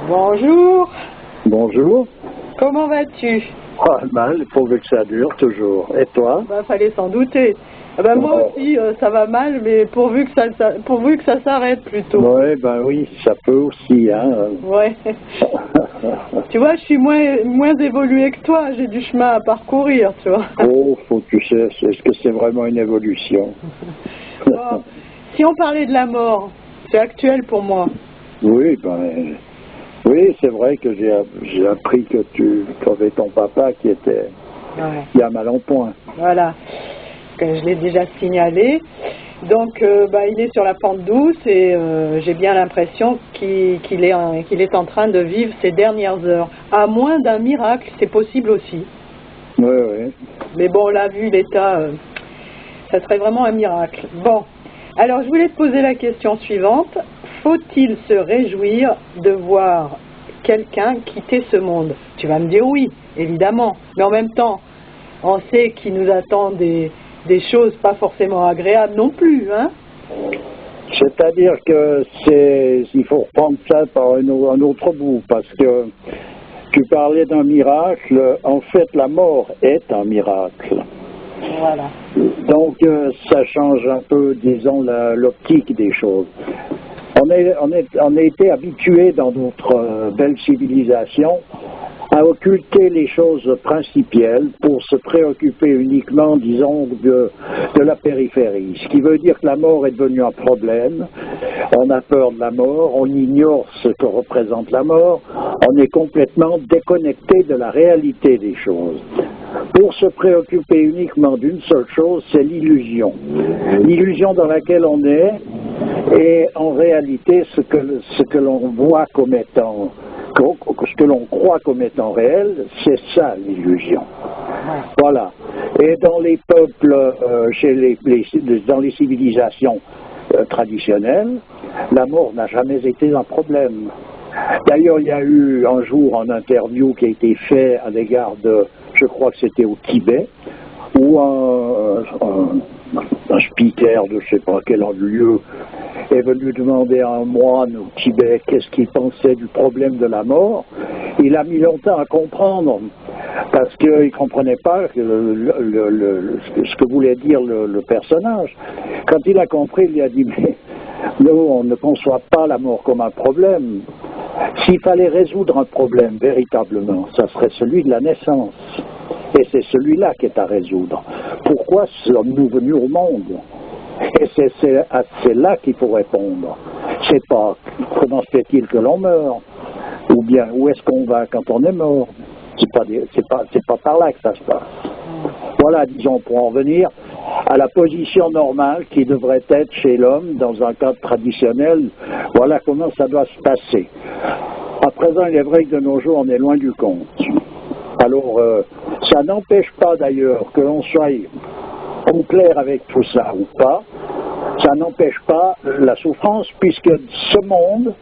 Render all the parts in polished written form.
Bonjour. Bonjour. Comment vas-tu? Ah, mal, pourvu que ça dure toujours. Et toi? Bah, fallait s'en douter. Ah ben, moi aussi, ça va mal, mais pourvu que ça s'arrête plutôt. Ouais, ben oui, ça peut aussi, hein. Ouais. Tu vois, je suis moins évoluée que toi, j'ai du chemin à parcourir, tu vois. Oh, faut que tu sais, est-ce que c'est vraiment une évolution? Bon, si on parlait de la mort, c'est actuel pour moi. Oui, ben, oui, c'est vrai que j'ai appris que tu avais ton papa qui était bien mal en point. Voilà, que je l'ai déjà signalé. Donc, il est sur la pente douce et j'ai bien l'impression qu'il est en train de vivre ses dernières heures. À moins d'un miracle, c'est possible aussi. Oui, oui. Mais bon, là, vu l'état, ça serait vraiment un miracle. Bon, alors je voulais te poser la question suivante. Faut-il se réjouir de voir quelqu'un quitter ce monde? Tu vas me dire oui, évidemment. Mais en même temps, on sait qu'il nous attend des choses pas forcément agréables non plus, hein? C'est-à-dire que il faut reprendre ça par un autre bout, parce que tu parlais d'un miracle. En fait, la mort est un miracle. Voilà. Donc, ça change un peu, disons, l'optique des choses. On a été habitués dans notre belle civilisation à occulter les choses principielles pour se préoccuper uniquement, disons, de la périphérie. Ce qui veut dire que la mort est devenue un problème. On a peur de la mort, on ignore ce que représente la mort, on est complètement déconnecté de la réalité des choses. Pour se préoccuper uniquement d'une seule chose, c'est l'illusion. L'illusion dans laquelle on est, et en réalité ce que l'on voit comme étant, ce que l'on croit comme étant réel, c'est ça l'illusion. Voilà. Et dans les peuples, dans les civilisations traditionnelles, la mort n'a jamais été un problème. D'ailleurs, il y a eu un jour une interview qui a été faite à l'égard de, je crois que c'était au Tibet, où un speaker de je ne sais pas quel lieu est venu demander à un moine au Tibet qu'est-ce qu'il pensait du problème de la mort. Il a mis longtemps à comprendre, parce qu'il ne comprenait pas ce que voulait dire le personnage. Quand il a compris, il a dit, mais nous, on ne conçoit pas la mort comme un problème. S'il fallait résoudre un problème véritablement, ça serait celui de la naissance. Et c'est celui-là qui est à résoudre. Pourquoi sommes-nous venus au monde? Et c'est là qu'il faut répondre. C'est pas comment se fait-il que l'on meurt, ou bien où est-ce qu'on va quand on est mort. C'est pas par là que ça se passe. Voilà, disons, pour en venir à la position normale qui devrait être chez l'homme dans un cadre traditionnel. Voilà comment ça doit se passer. À présent, il est vrai que de nos jours, on est loin du compte. Alors, ça n'empêche pas d'ailleurs que l'on soit au clair avec tout ça ou pas, ça n'empêche pas la souffrance, puisque ce monde,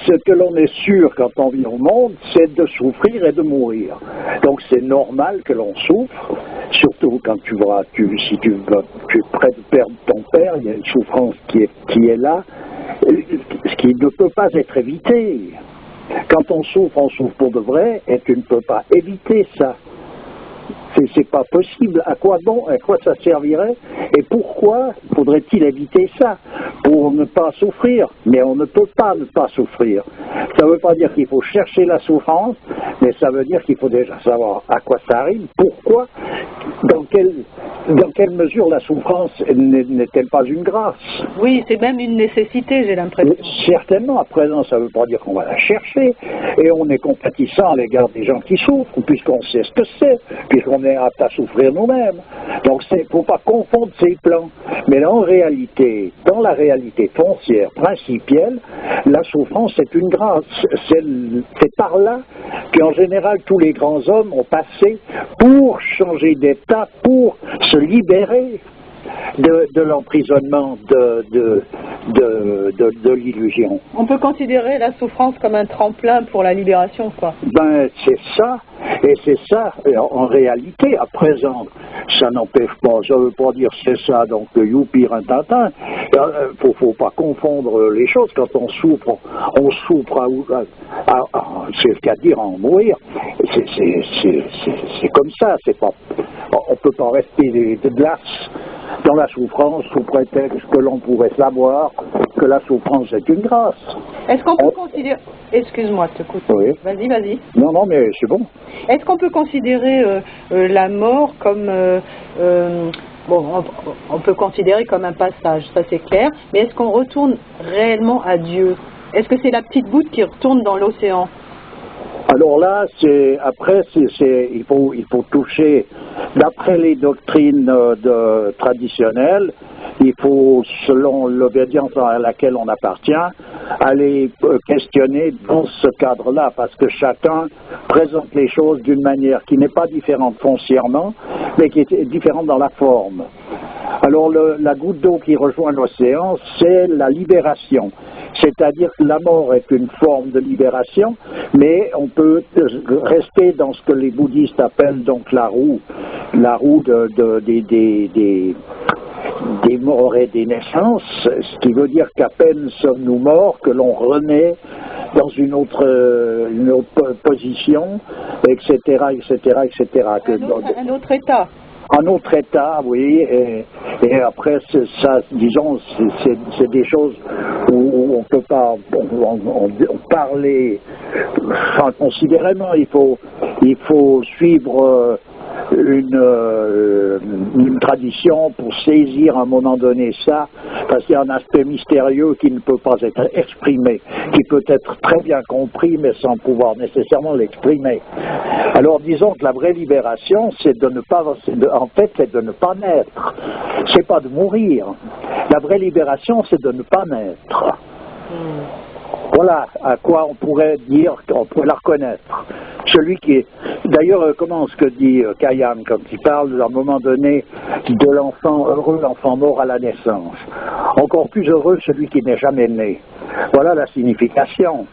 ce que l'on est sûr quand on vit au monde, c'est de souffrir et de mourir. Donc c'est normal que l'on souffre, surtout quand si tu es près de perdre ton père, il y a une souffrance qui est là, ce qui ne peut pas être évité. Quand on souffre pour de vrai, et tu ne peux pas éviter ça. C'est pas possible. À quoi ça servirait? Et pourquoi faudrait-il éviter ça? Pour ne pas souffrir. Mais on ne peut pas ne pas souffrir. Ça ne veut pas dire qu'il faut chercher la souffrance, mais ça veut dire qu'il faut déjà savoir à quoi ça arrive, pourquoi, dans quelle mesure la souffrance n'est-elle pas une grâce? Oui, c'est même une nécessité, j'ai l'impression. Certainement, à présent, ça ne veut pas dire qu'on va la chercher, et on est compatissant à l'égard des gens qui souffrent, puisqu'on sait ce que c'est, puisqu'on est apte à souffrir nous-mêmes. Donc, il ne faut pas confondre ces plans. Mais là, en réalité, dans la réalité foncière, principielle, la souffrance est une grâce. C'est par là qu'en général, tous les grands hommes ont passé pour changer d'état, pour se libérer de l'emprisonnement de l'illusion. On peut considérer la souffrance comme un tremplin pour la libération, quoi. Ben, c'est ça, et c'est ça, en réalité, à présent, ça n'empêche pas, ça ne veut pas dire c'est ça, donc youpi, rintintin. Faut pas confondre les choses. Quand on souffre c'est ce qu'il y a à dire, en mourir. C'est comme ça, c'est pas, on peut pas rester de glace dans la souffrance sous prétexte que l'on pourrait savoir que la souffrance est une grâce. Est-ce qu'on peut considérer... Excuse-moi de te couper. Oui. Vas-y. Non, mais c'est bon. Est-ce qu'on peut considérer la mort comme... bon, on peut considérer comme un passage, ça c'est clair, mais est-ce qu'on retourne réellement à Dieu? Est-ce que c'est la petite goutte qui retourne dans l'océan? Alors là, il faut toucher, d'après les doctrines traditionnelles, il faut, selon l'obédience à laquelle on appartient, aller questionner dans ce cadre-là, parce que chacun présente les choses d'une manière qui n'est pas différente foncièrement, mais qui est différente dans la forme. Alors la goutte d'eau qui rejoint l'océan, c'est la libération. C'est-à-dire que la mort est une forme de libération, mais on peut rester dans ce que les bouddhistes appellent donc la roue des morts et des naissances, ce qui veut dire qu'à peine sommes-nous morts que l'on renaît dans une autre position, etc., etc. Un autre état. Un autre état, oui, et après, ça, disons, c'est des choses où on ne peut pas parler considérément. Il faut suivre une tradition pour saisir à un moment donné ça, parce qu'il y a un aspect mystérieux qui ne peut pas être exprimé, qui peut être très bien compris, mais sans pouvoir nécessairement l'exprimer. Alors disons que la vraie libération, c'est de ne pas, en fait, c'est de ne pas naître. C'est pas de mourir. La vraie libération, c'est de ne pas naître. Voilà à quoi on pourrait dire qu'on pourrait la reconnaître. Celui qui est... D'ailleurs, comment ce que dit Khayyam quand il parle à un moment donné de l'enfant heureux, l'enfant mort à la naissance. Encore plus heureux celui qui n'est jamais né. Voilà la signification.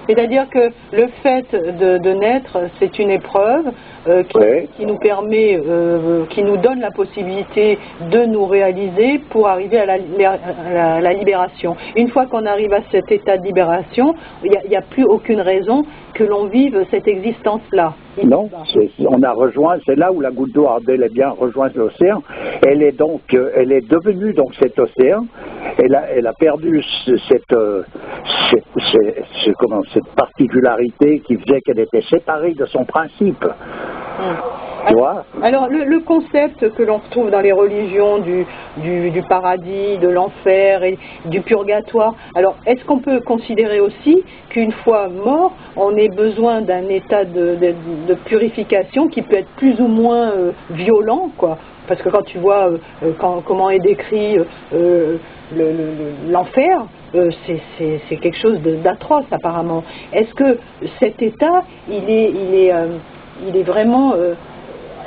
C'est-à-dire que le fait de naître, c'est une épreuve qui nous permet, qui nous donne la possibilité de nous réaliser pour arriver à la libération. Une fois qu'on arrive à cet état de libération, il n'y a plus aucune raison que l'on vive cette existence-là. Non, on a rejoint, c'est là où la goutte d'eau a bel et bien rejoint l'océan. Elle est devenue donc cet océan. Elle a perdu cette particularité qui faisait qu'elle était séparée de son principe. Tu vois ? Alors le concept que l'on retrouve dans les religions du paradis, de l'enfer et du purgatoire, alors est-ce qu'on peut considérer aussi qu'une fois mort, on ait besoin d'un état de purification qui peut être plus ou moins violent, quoi? Parce que quand tu vois comment est décrit l'enfer, c'est quelque chose d'atroce apparemment. Est-ce que cet état, il est vraiment...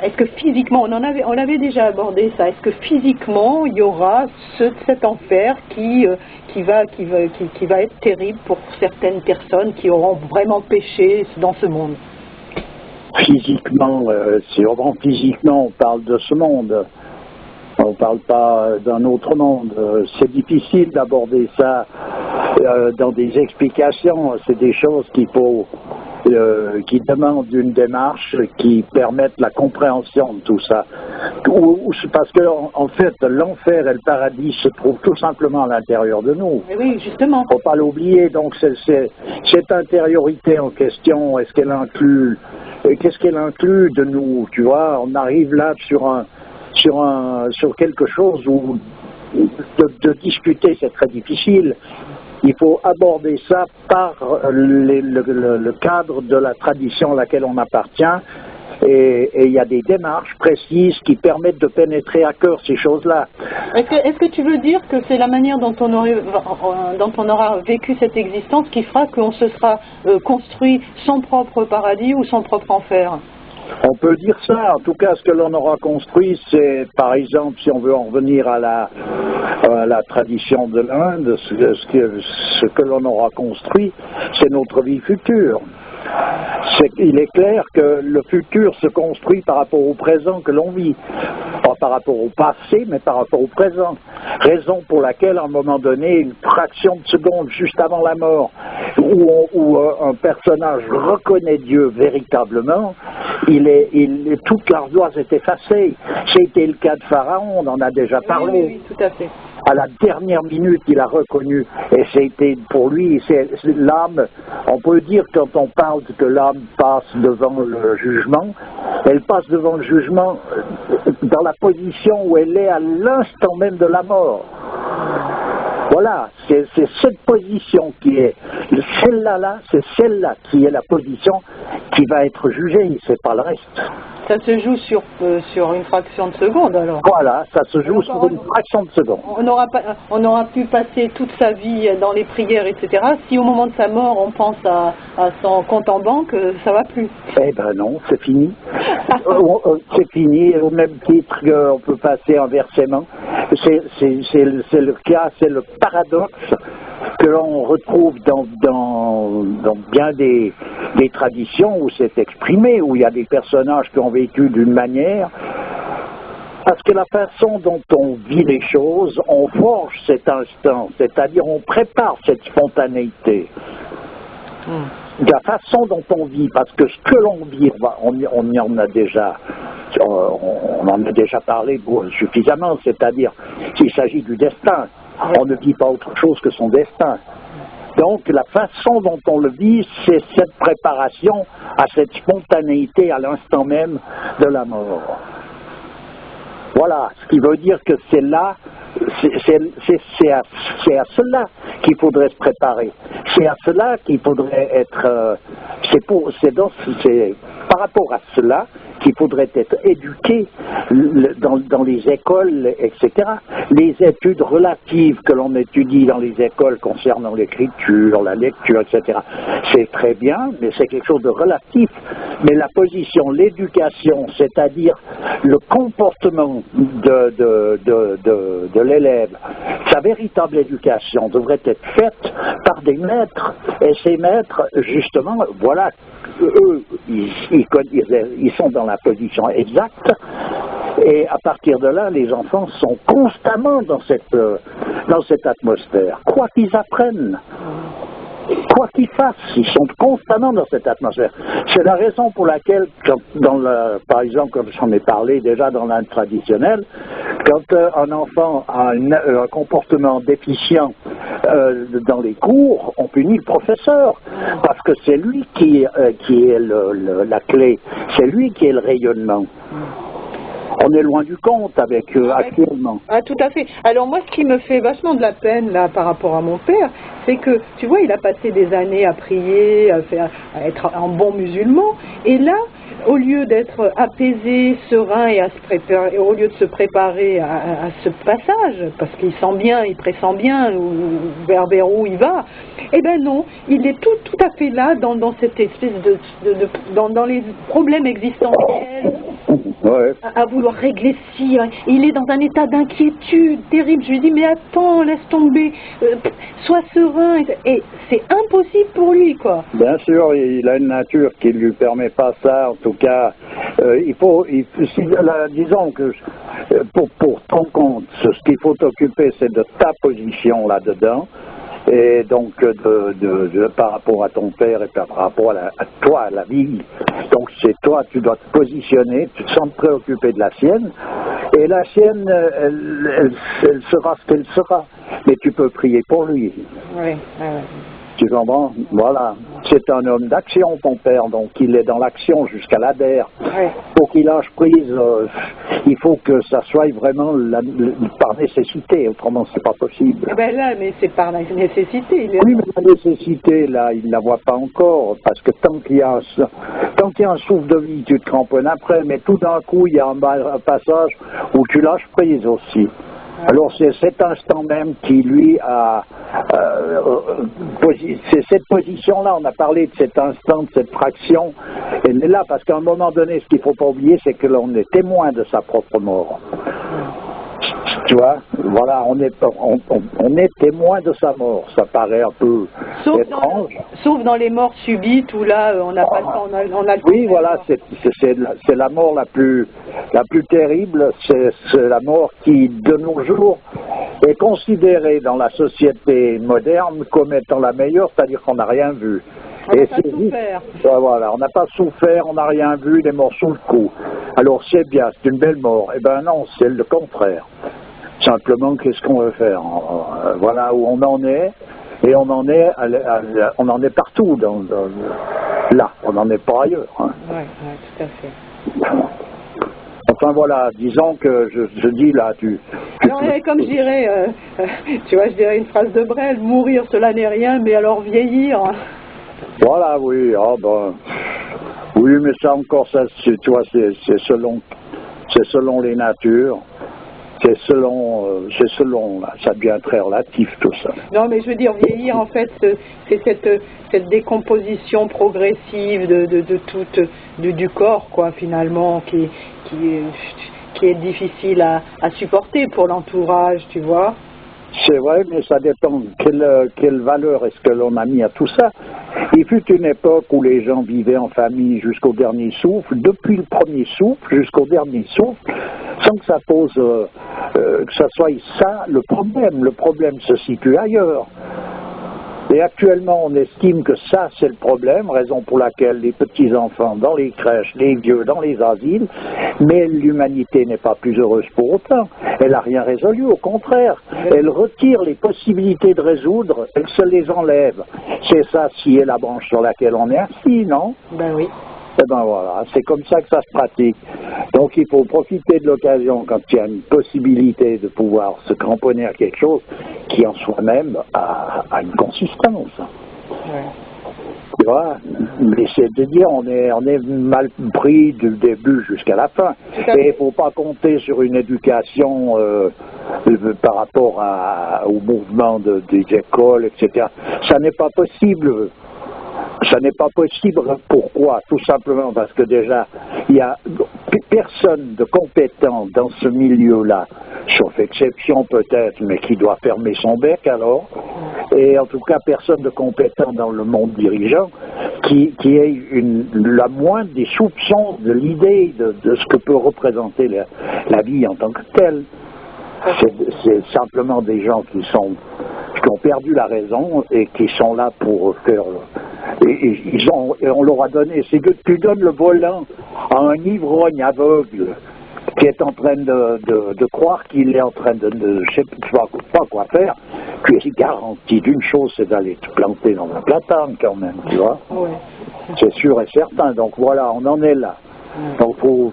est-ce que physiquement, on l'avait déjà abordé ça, est-ce que physiquement il y aura cet enfer qui va être terrible pour certaines personnes qui auront vraiment péché dans ce monde? Physiquement, si on prend physiquement, on parle de ce monde. On ne parle pas d'un autre monde. C'est difficile d'aborder ça dans des explications. C'est des choses qui demandent une démarche qui permette la compréhension de tout ça. Parce que en fait, l'enfer et le paradis se trouvent tout simplement à l'intérieur de nous. Oui, justement. Il ne faut pas l'oublier. Donc cette intériorité en question, est-ce qu'elle inclut, qu'est-ce qu'elle inclut de nous? Tu vois, on arrive là sur quelque chose où de discuter c'est très difficile. Il faut aborder ça par le cadre de la tradition à laquelle on appartient, et il y a des démarches précises qui permettent de pénétrer à cœur ces choses-là. Est-ce que tu veux dire que c'est la manière dont on aura vécu cette existence qui fera qu'on se sera construit son propre paradis ou son propre enfer? On peut dire ça. En tout cas, ce que l'on aura construit, c'est, par exemple, si on veut en revenir à la tradition de l'Inde, ce que l'on aura construit, c'est notre vie future. Il est clair que le futur se construit par rapport au présent que l'on vit. Pas par rapport au passé, mais par rapport au présent. Raison pour laquelle, à un moment donné, une fraction de seconde juste avant la mort, où un personnage reconnaît Dieu véritablement, toute l'ardoise est effacée. C'était le cas de Pharaon, on en a déjà parlé. Oui, tout à fait. À la dernière minute, il a reconnu, et c'était pour lui, l'âme, on peut dire quand on parle que l'âme passe devant le jugement, elle passe devant le jugement dans la position où elle est à l'instant même de la mort. Voilà, c'est cette position qui est, c'est celle-là qui est la position qui va être jugée, c'est pas le reste. Ça se joue sur une fraction de seconde alors. Voilà, ça se joue sur une fraction de seconde. On aura pu passer toute sa vie dans les prières, etc. Si au moment de sa mort on pense à son compte en banque, ça va plus. Eh ben non, c'est fini. C'est fini, au même titre qu'on peut passer inversement. C'est le cas, c'est le paradoxe que l'on retrouve dans bien des traditions où c'est exprimé, où il y a des personnages qui ont vécu d'une manière, parce que la façon dont on vit les choses, on forge cet instant, c'est-à-dire on prépare cette spontanéité. La façon dont on vit, parce que ce que l'on vit, on en a déjà parlé suffisamment, c'est-à-dire qu'il s'agit du destin. On ne vit pas autre chose que son destin. Donc la façon dont on le vit, c'est cette préparation à cette spontanéité à l'instant même de la mort. Voilà, ce qui veut dire que c'est là, c'est à cela qu'il faudrait se préparer. C'est à cela qu'il faudrait être, c'est par rapport à cela qu'il faudrait être éduqué dans les écoles, etc. Les études relatives que l'on étudie dans les écoles concernant l'écriture, la lecture, etc. C'est très bien, mais c'est quelque chose de relatif. Mais la position, l'éducation, c'est-à-dire le comportement de l'élève, sa véritable éducation devrait être faite par des maîtres. Et ces maîtres, justement, voilà, eux, ils sont dans la position exacte, et à partir de là, les enfants sont constamment dans cette atmosphère, quoi qu'ils apprennent. Quoi qu'ils fassent, ils sont constamment dans cette atmosphère. C'est la raison pour laquelle, par exemple, comme j'en ai parlé déjà dans l'Inde traditionnelle, quand un enfant a un comportement déficient dans les cours, on punit le professeur, parce que c'est lui qui est la clé, c'est lui qui est le rayonnement. On est loin du compte avec actuellement. Ah, tout à fait. Alors moi, ce qui me fait vachement de la peine là par rapport à mon père, c'est que, tu vois, il a passé des années à prier, à être un bon musulman, et là, au lieu d'être apaisé, serein et au lieu de se préparer à ce passage, parce qu'il sent bien, il pressent bien vers où il va, eh ben non, il est tout à fait là dans cette espèce dans les problèmes existentiels. Ouais. À vouloir régler ci, il est dans un état d'inquiétude terrible. Je lui dis mais attends, laisse tomber, sois serein, et c'est impossible pour lui quoi. Bien sûr, il a une nature qui ne lui permet pas ça. En tout cas, disons que pour ton compte, ce qu'il faut t'occuper, c'est de ta position là-dedans. Et donc par rapport à ton père et par rapport à toi, à la vie. Donc c'est toi, tu dois te positionner, sans te préoccuper de la sienne, et la sienne, elle sera ce qu'elle sera. Mais tu peux prier pour lui. Oui. Tu comprends? Voilà. C'est un homme d'action, ton père, donc il est dans l'action jusqu'à l'adhère. Oui. Pour qu'il lâche prise, il faut que ça soit vraiment par nécessité, autrement c'est pas possible. Eh ben là, mais c'est par la nécessité. Oui, mais la nécessité, là, il ne la voit pas encore, parce que tant qu'il y a un souffle de vie, tu te cramponnes après, mais tout d'un coup, il y a un passage où tu lâches prise aussi. Alors c'est cet instant même qui lui a... c'est cette position-là, on a parlé de cet instant, de cette fraction, elle est là parce qu'à un moment donné, ce qu'il ne faut pas oublier, c'est que l'on est témoin de sa propre mort. Tu vois, voilà, on est témoin de sa mort. Ça paraît un peu étrange. Sauf dans les morts subites où là, on n'a pas le temps, on a le temps. Oui, voilà, c'est la mort la plus terrible. C'est la mort qui, de nos jours, est considérée dans la société moderne comme étant la meilleure, c'est-à-dire qu'on n'a rien vu. On n'a pas souffert. Voilà, on n'a pas souffert, on n'a rien vu, les morts sous le coup. Alors c'est bien, c'est une belle mort. Eh ben non, c'est le contraire. Simplement, qu'est-ce qu'on veut faire? Voilà où on en est, et on en est partout. Là, on n'en est pas ailleurs. Hein. Oui, tout à fait. Enfin voilà, disons que je dis là, alors, comme je dirais, tu vois, je dirais une phrase de Brel, mourir cela n'est rien, mais alors vieillir. Voilà, oui, oui, mais ça encore, ça, tu vois, c'est selon les natures. C'est selon, là, ça devient très relatif tout ça. Non, mais je veux dire, vieillir, en fait, c'est cette décomposition progressive du corps, quoi, finalement, qui est difficile à supporter pour l'entourage, tu vois. C'est vrai, mais ça dépend quelle valeur est-ce que l'on a mis à tout ça. Il fut une époque où les gens vivaient en famille jusqu'au dernier souffle, depuis le premier souffle jusqu'au dernier souffle, sans que ça pose, que ça soit ça le problème. Le problème se situe ailleurs. Et actuellement, on estime que ça, c'est le problème, raison pour laquelle les petits-enfants dans les crèches, les vieux dans les asiles, mais l'humanité n'est pas plus heureuse pour autant. Elle n'a rien résolu, au contraire. Elle retire les possibilités de résoudre, elle se les enlève. C'est ça, si est la branche sur laquelle on est assis, non? Ben oui. Eh ben voilà, c'est comme ça que ça se pratique. Donc il faut profiter de l'occasion quand il y a une possibilité de pouvoir se cramponner à quelque chose qui en soi-même a une consistance. Ouais. Tu vois, mais c'est de dire on est mal pris du début jusqu'à la fin. Et il ne faut pas compter sur une éducation par rapport au mouvement des écoles, etc. Ça n'est pas possible. Ça n'est pas possible. Pourquoi? Tout simplement parce que déjà, il n'y a personne de compétent dans ce milieu-là, sauf exception peut-être, mais qui doit fermer son bec alors, et en tout cas personne de compétent dans le monde dirigeant qui ait la moindre des soupçons de l'idée de ce que peut représenter la vie en tant que telle. C'est simplement des gens qui ont perdu la raison et qui sont là pour faire... Et on leur a donné, c'est que tu donnes le volant à un ivrogne aveugle qui est en train de croire qu'il est en train je sais pas quoi faire, tu es garanti d'une chose, c'est d'aller te planter dans un platane quand même, tu vois. Ouais. C'est sûr et certain, donc voilà, on en est là. Donc faut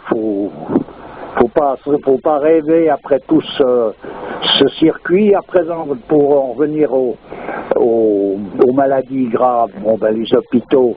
pas rêver après tout ce circuit. À présent, pour en revenir aux maladies graves, bon, ben, les hôpitaux,